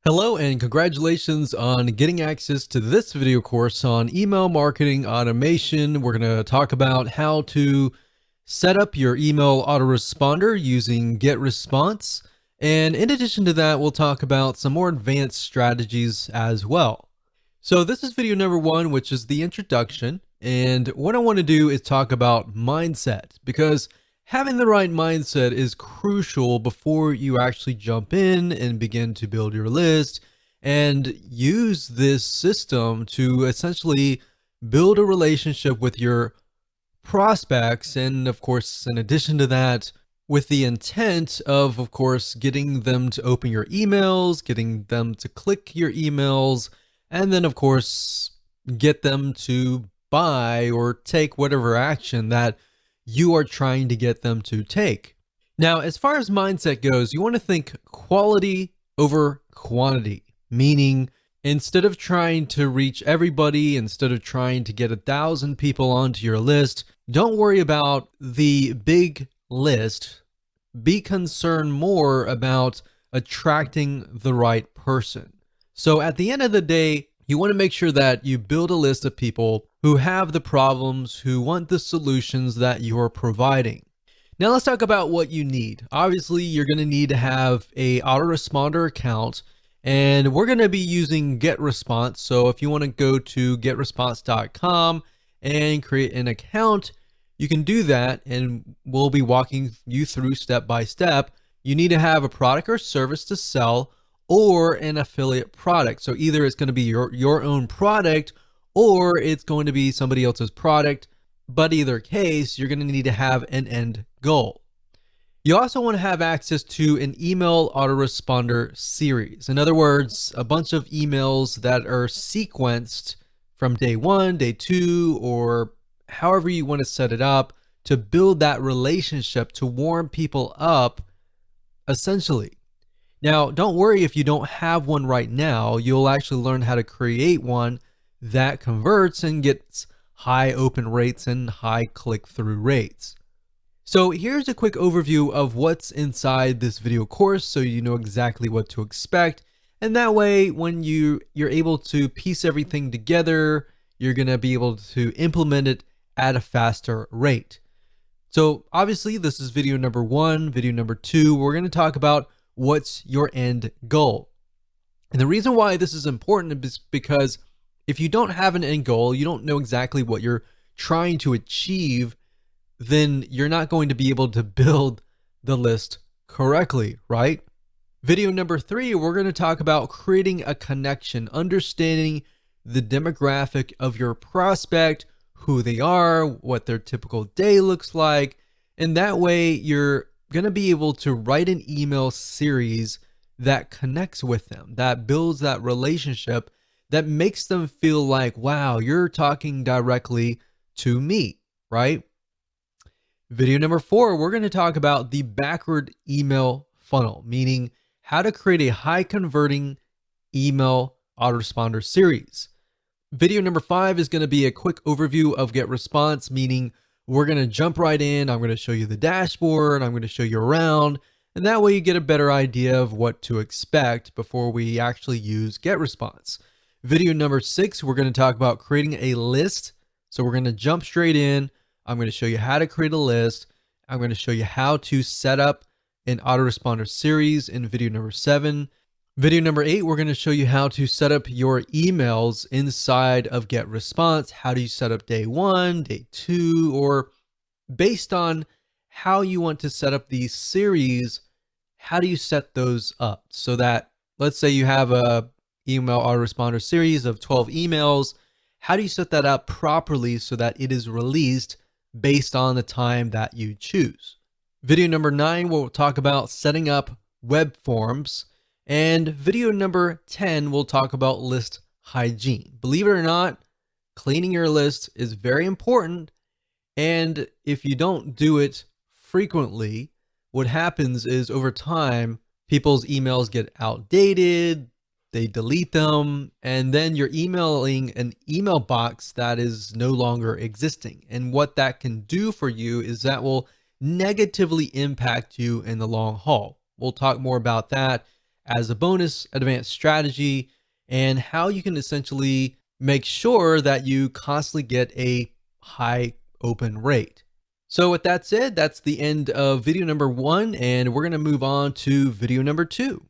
Hello and congratulations on getting access to this video course on email marketing automation. We're going to talk about how to set up your email autoresponder using GetResponse. And in addition to that, we'll talk about some more advanced strategies as well. So this is video number 1, which is the introduction. And what I want to do is talk about mindset, because having the right mindset is crucial before you actually jump in and begin to build your list and use this system to essentially build a relationship with your prospects. And of course, in addition to that, with the intent of course, getting them to open your emails, getting them to click your emails, and then of course, get them to buy or take whatever action that you are trying to get them to take. Now, as far as mindset goes, you want to think quality over quantity, meaning instead of trying to reach everybody, instead of trying to get 1,000 people onto your list, don't worry about the big list. Be concerned more about attracting the right person. So at the end of the day, you want to make sure that you build a list of people who have the problems, who want the solutions that you're providing. Now let's talk about what you need. Obviously, you're going to need to have a autoresponder account, and we're going to be using GetResponse. So if you want to go to getresponse.com and create an account, you can do that, and we'll be walking you through step by step. You need to have a product or service to sell or an affiliate product. So either it's going to be your own product or it's going to be somebody else's product. But either case, you're going to need to have an end goal. You also want to have access to an email autoresponder series. In other words, a bunch of emails that are sequenced from day 1, day 2, or however you want to set it up to build that relationship, to warm people up, essentially. Now, don't worry if you don't have one right now. You'll actually learn how to create one that converts and gets high open rates and high click-through rates. So here's a quick overview of what's inside this video course so you know exactly what to expect. And that way, when you're able to piece everything together, you're going to be able to implement it at a faster rate. So obviously, this is video number 1. Video number 2, we're going to talk about what's your end goal. And the reason why this is important is because if you don't have an end goal, you don't know exactly what you're trying to achieve, then you're not going to be able to build the list correctly, right? Video number 3, we're going to talk about creating a connection, understanding the demographic of your prospect, who they are, what their typical day looks like. And that way you're going to be able to write an email series that connects with them, that builds that relationship, that makes them feel like, wow, you're talking directly to me, right? Video number 4, we're going to talk about the backward email funnel, meaning how to create a high converting email autoresponder series. Video number 5 is going to be a quick overview of GetResponse, meaning we're going to jump right in. I'm going to show you the dashboard. I'm going to show you around. And that way you get a better idea of what to expect before we actually use GetResponse. Video number 6, we're going to talk about creating a list. So we're going to jump straight in. I'm going to show you how to create a list. I'm going to show you how to set up an autoresponder series in video number 7. Video number 8, we're going to show you how to set up your emails inside of GetResponse. How do you set up day 1, day 2, or based on how you want to set up these series, how do you set those up so that, let's say you have a email autoresponder series of 12 emails. How do you set that up properly so that it is released based on the time that you choose? Video number 9, we'll talk about setting up web forms. And video number 10, we'll talk about list hygiene. Believe it or not, cleaning your list is very important. And if you don't do it frequently, what happens is over time, people's emails get outdated, they delete them, and then you're emailing an email box that is no longer existing. And what that can do for you is that will negatively impact you in the long haul. We'll talk more about that as a bonus advanced strategy, and how you can essentially make sure that you constantly get a high open rate. So with that said, that's the end of video number 1, and we're going to move on to video number 2.